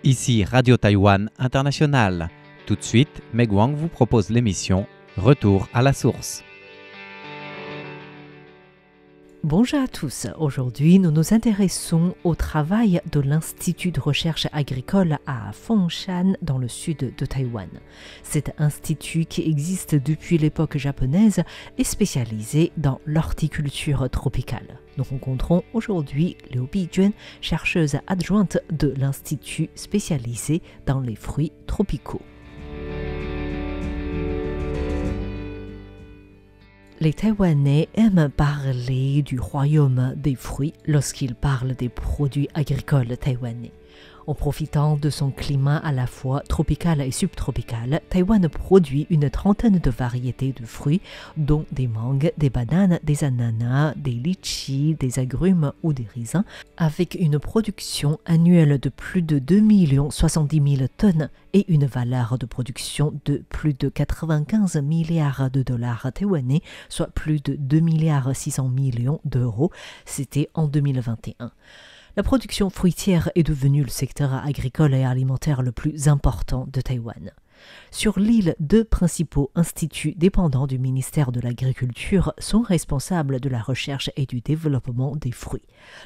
Ici Radio Taïwan International. Tout de suite, Meg Wang vous propose l'émission Retour à la source. Bonjour à tous. Aujourd'hui, nous nous intéressons au travail de l'Institut de recherche agricole à Fengshan, dans le sud de Taïwan. Cet institut, qui existe depuis l'époque japonaise, est spécialisé dans l'horticulture tropicale. Nous rencontrons aujourd'hui Liu Bijuan, chercheuse adjointe de l'Institut spécialisé dans les fruits tropicaux. Les Taïwanais aiment parler du royaume des fruits lorsqu'ils parlent des produits agricoles taïwanais. En profitant de son climat à la fois tropical et subtropical, Taïwan produit une trentaine de variétés de fruits, dont des mangues, des bananes, des ananas, des litchis, des agrumes ou des raisins, avec une production annuelle de plus de 2 070 000 tonnes et une valeur de production de plus de 95 milliards de dollars taïwanais, soit plus de 2,6 milliards d'euros. C'était en 2021. La production fruitière est devenue le secteur agricole et alimentaire le plus important de Taïwan. Sur l'île, 2 principaux instituts dépendants du ministère de l'Agriculture sont responsables de la recherche et du développement des fruits.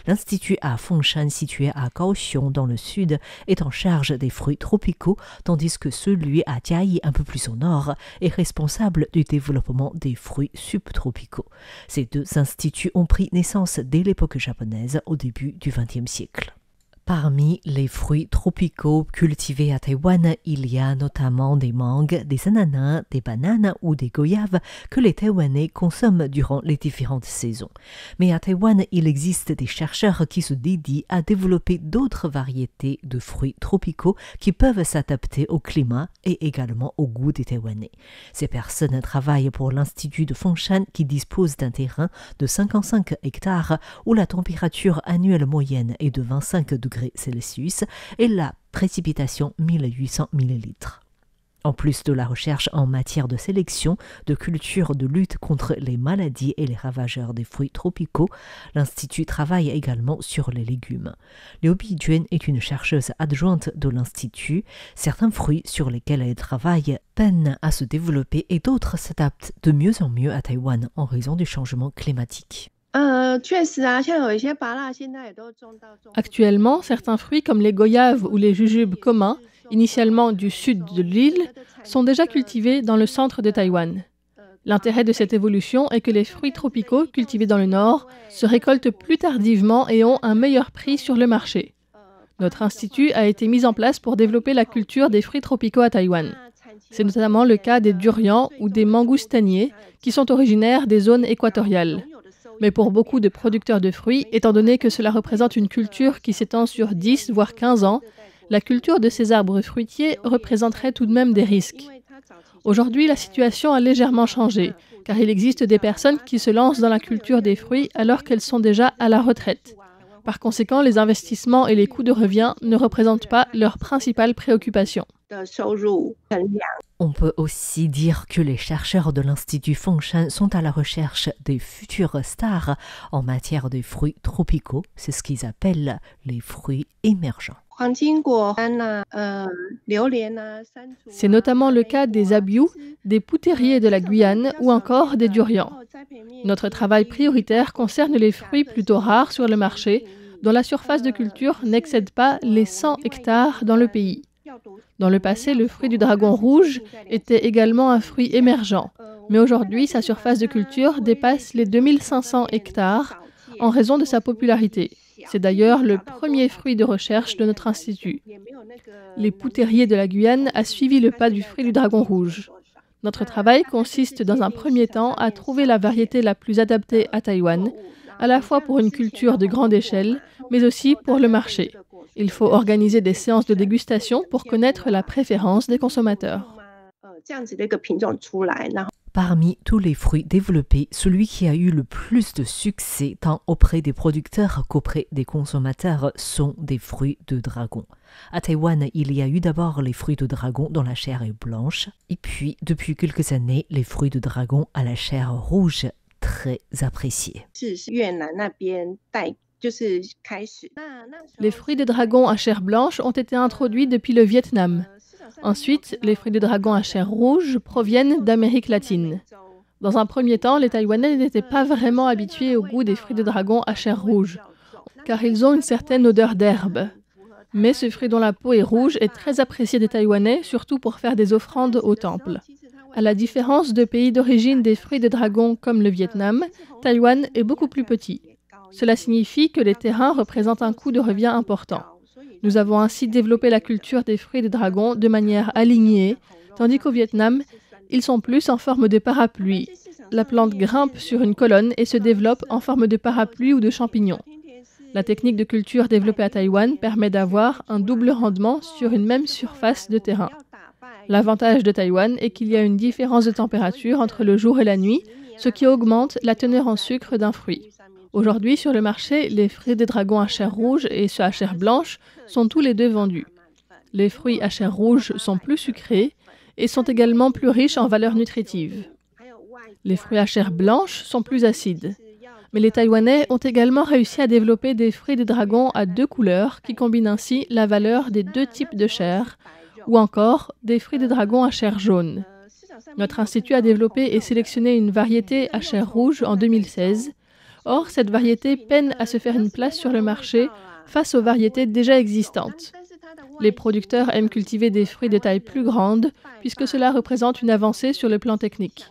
L'Institut à Fengshan, situé à Kaohsiung dans le sud, est en charge des fruits tropicaux, tandis que celui à Jiayi, un peu plus au nord, est responsable du développement des fruits subtropicaux. Ces 2 instituts ont pris naissance dès l'époque japonaise, au début du XXe siècle. Parmi les fruits tropicaux cultivés à Taïwan, il y a notamment des mangues, des ananas, des bananes ou des goyaves que les Taïwanais consomment durant les différentes saisons. Mais à Taïwan, il existe des chercheurs qui se dédient à développer d'autres variétés de fruits tropicaux qui peuvent s'adapter au climat et également au goût des Taïwanais. Ces personnes travaillent pour l'Institut de Fengshan qui dispose d'un terrain de 55 hectares où la température annuelle moyenne est de 25 degrés Celsius et la précipitation 1800 millilitres. En plus de la recherche en matière de sélection, de culture, de lutte contre les maladies et les ravageurs des fruits tropicaux, l'Institut travaille également sur les légumes. Liu Bijuan est une chercheuse adjointe de l'Institut. Certains fruits sur lesquels elle travaille peinent à se développer et d'autres s'adaptent de mieux en mieux à Taïwan en raison du changement climatique. Actuellement, certains fruits comme les goyaves ou les jujubes communs, initialement du sud de l'île, sont déjà cultivés dans le centre de Taïwan. L'intérêt de cette évolution est que les fruits tropicaux cultivés dans le nord se récoltent plus tardivement et ont un meilleur prix sur le marché. Notre institut a été mis en place pour développer la culture des fruits tropicaux à Taïwan. C'est notamment le cas des durians ou des mangoustaniers qui sont originaires des zones équatoriales. Mais pour beaucoup de producteurs de fruits, étant donné que cela représente une culture qui s'étend sur 10 voire 15 ans, la culture de ces arbres fruitiers représenterait tout de même des risques. Aujourd'hui, la situation a légèrement changé, car il existe des personnes qui se lancent dans la culture des fruits alors qu'elles sont déjà à la retraite. Par conséquent, les investissements et les coûts de revient ne représentent pas leur principale préoccupation. On peut aussi dire que les chercheurs de l'Institut Fengshan sont à la recherche des futures stars en matière de fruits tropicaux. C'est ce qu'ils appellent les fruits émergents. C'est notamment le cas des abious, des poutériers de la Guyane ou encore des durians. Notre travail prioritaire concerne les fruits plutôt rares sur le marché, dont la surface de culture n'excède pas les 100 hectares dans le pays. Dans le passé, le fruit du dragon rouge était également un fruit émergent, mais aujourd'hui, sa surface de culture dépasse les 2500 hectares en raison de sa popularité. C'est d'ailleurs le premier fruit de recherche de notre institut. Les poutériers de la Guyane a suivi le pas du fruit du dragon rouge. Notre travail consiste dans un premier temps à trouver la variété la plus adaptée à Taïwan, à la fois pour une culture de grande échelle, mais aussi pour le marché. Il faut organiser des séances de dégustation pour connaître la préférence des consommateurs. Parmi tous les fruits développés, celui qui a eu le plus de succès tant auprès des producteurs qu'auprès des consommateurs sont des fruits de dragon. À Taïwan, il y a eu d'abord les fruits de dragon dont la chair est blanche, et puis depuis quelques années, les fruits de dragon à la chair rouge très appréciés. Les fruits de dragon à chair blanche ont été introduits depuis le Vietnam. Ensuite, les fruits de dragon à chair rouge proviennent d'Amérique latine. Dans un premier temps, les Taïwanais n'étaient pas vraiment habitués au goût des fruits de dragon à chair rouge, car ils ont une certaine odeur d'herbe. Mais ce fruit dont la peau est rouge est très apprécié des Taïwanais, surtout pour faire des offrandes au temple. À la différence de pays d'origine des fruits de dragon comme le Vietnam, Taïwan est beaucoup plus petit. Cela signifie que les terrains représentent un coût de revient important. Nous avons ainsi développé la culture des fruits de dragon de manière alignée, tandis qu'au Vietnam, ils sont plus en forme de parapluie. La plante grimpe sur une colonne et se développe en forme de parapluie ou de champignon. La technique de culture développée à Taïwan permet d'avoir un double rendement sur une même surface de terrain. L'avantage de Taïwan est qu'il y a une différence de température entre le jour et la nuit, ce qui augmente la teneur en sucre d'un fruit. Aujourd'hui, sur le marché, les fruits de dragon à chair rouge et ceux à chair blanche sont tous les deux vendus. Les fruits à chair rouge sont plus sucrés et sont également plus riches en valeurs nutritives. Les fruits à chair blanche sont plus acides. Mais les Taïwanais ont également réussi à développer des fruits de dragon à 2 couleurs qui combinent ainsi la valeur des 2 types de chair, ou encore des fruits de dragon à chair jaune. Notre institut a développé et sélectionné une variété à chair rouge en 2016. Or, cette variété peine à se faire une place sur le marché face aux variétés déjà existantes. Les producteurs aiment cultiver des fruits de taille plus grande, puisque cela représente une avancée sur le plan technique.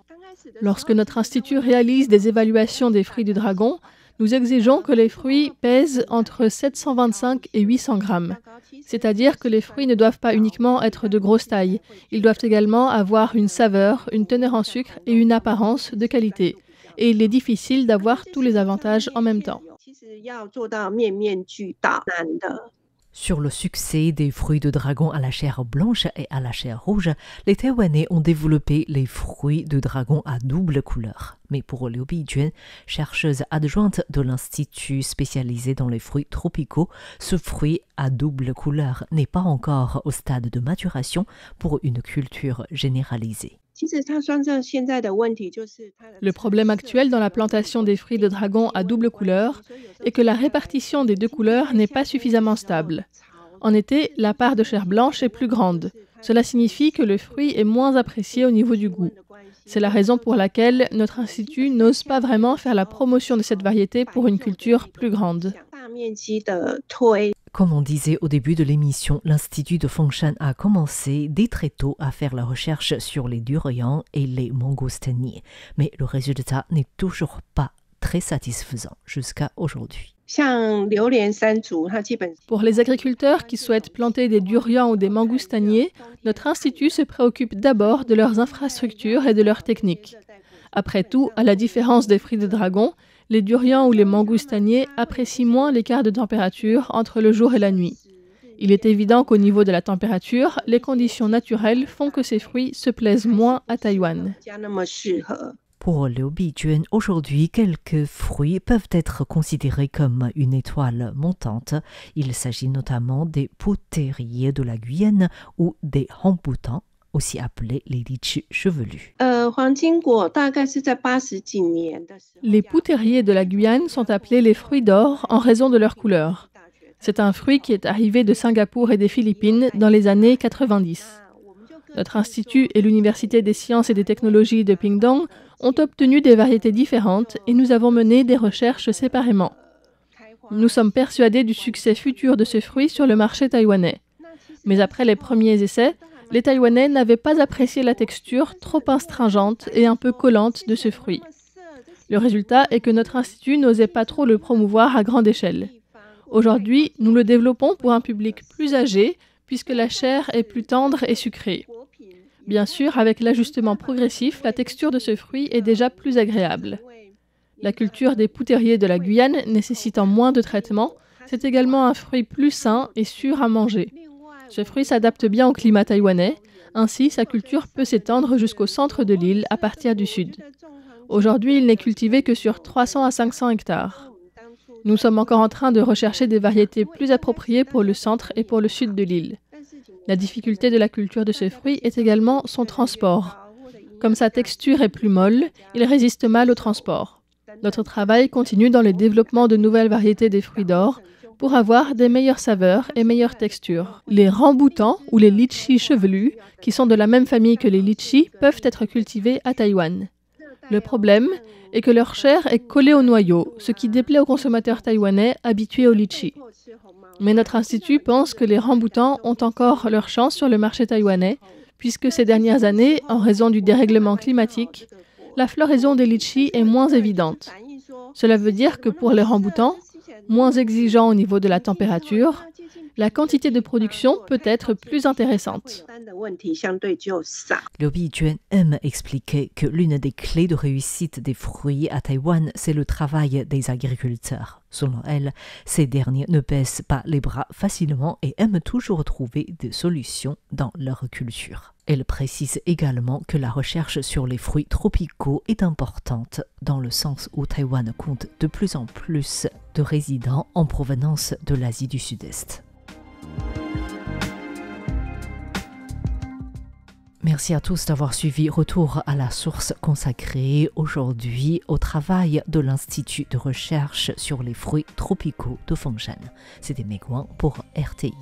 Lorsque notre institut réalise des évaluations des fruits du dragon, nous exigeons que les fruits pèsent entre 725 et 800 grammes. C'est-à-dire que les fruits ne doivent pas uniquement être de grosse taille, ils doivent également avoir une saveur, une teneur en sucre et une apparence de qualité. Et il est difficile d'avoir tous les avantages en même temps. Sur le succès des fruits de dragon à la chair blanche et à la chair rouge, les Taïwanais ont développé les fruits de dragon à double couleur. Mais pour Liu Bijun, chercheuse adjointe de l'Institut spécialisé dans les fruits tropicaux, ce fruit à double couleur n'est pas encore au stade de maturation pour une culture généralisée. Le problème actuel dans la plantation des fruits de dragon à double couleur est que la répartition des 2 couleurs n'est pas suffisamment stable. En été, la part de chair blanche est plus grande. Cela signifie que le fruit est moins apprécié au niveau du goût. C'est la raison pour laquelle notre institut n'ose pas vraiment faire la promotion de cette variété pour une culture plus grande. Comme on disait au début de l'émission, l'Institut de Fengshan a commencé dès très tôt à faire la recherche sur les durians et les mangoustaniers. Mais le résultat n'est toujours pas très satisfaisant jusqu'à aujourd'hui. Pour les agriculteurs qui souhaitent planter des durians ou des mangoustaniers, notre institut se préoccupe d'abord de leurs infrastructures et de leurs techniques. Après tout, à la différence des fruits de dragon, les durians ou les mangoustaniers apprécient moins l'écart de température entre le jour et la nuit. Il est évident qu'au niveau de la température, les conditions naturelles font que ces fruits se plaisent moins à Taïwan. Pour Liu Bijun, aujourd'hui, quelques fruits peuvent être considérés comme une étoile montante. Il s'agit notamment des poutériers de la Guyane ou des ramboutans, aussi appelés les litchis chevelus. Les poutériers de la Guyane sont appelés les fruits d'or en raison de leur couleur. C'est un fruit qui est arrivé de Singapour et des Philippines dans les années 90. Notre institut et l'Université des sciences et des technologies de Pingdong ont obtenu des variétés différentes et nous avons mené des recherches séparément. Nous sommes persuadés du succès futur de ce fruit sur le marché taïwanais. Mais après les premiers essais, les Taïwanais n'avaient pas apprécié la texture trop astringente et un peu collante de ce fruit. Le résultat est que notre institut n'osait pas trop le promouvoir à grande échelle. Aujourd'hui, nous le développons pour un public plus âgé, puisque la chair est plus tendre et sucrée. Bien sûr, avec l'ajustement progressif, la texture de ce fruit est déjà plus agréable. La culture des poutériers de la Guyane nécessitant moins de traitement, c'est également un fruit plus sain et sûr à manger. Ce fruit s'adapte bien au climat taïwanais, ainsi sa culture peut s'étendre jusqu'au centre de l'île à partir du sud. Aujourd'hui, il n'est cultivé que sur 300 à 500 hectares. Nous sommes encore en train de rechercher des variétés plus appropriées pour le centre et pour le sud de l'île. La difficulté de la culture de ce fruit est également son transport. Comme sa texture est plus molle, il résiste mal au transport. Notre travail continue dans le développement de nouvelles variétés des fruits d'or pour avoir des meilleures saveurs et meilleures textures. Les ramboutans ou les litchis chevelus, qui sont de la même famille que les litchis, peuvent être cultivés à Taïwan. Le problème est que leur chair est collée au noyau, ce qui déplaît aux consommateurs taïwanais habitués aux litchis. Mais notre institut pense que les ramboutans ont encore leur chance sur le marché taïwanais, puisque ces dernières années, en raison du dérèglement climatique, la floraison des litchis est moins évidente. Cela veut dire que pour les ramboutans, moins exigeants au niveau de la température, la quantité de production peut être plus intéressante. Liu Bijuan aime expliquer que l'une des clés de réussite des fruits à Taïwan, c'est le travail des agriculteurs. Selon elle, ces derniers ne baissent pas les bras facilement et aiment toujours trouver des solutions dans leur culture. Elle précise également que la recherche sur les fruits tropicaux est importante, dans le sens où Taïwan compte de plus en plus de résidents en provenance de l'Asie du Sud-Est. Merci à tous d'avoir suivi Retour à la source consacré aujourd'hui au travail de l'Institut de recherche sur les fruits tropicaux de Fengshan. C'était Meg Wang pour RTI.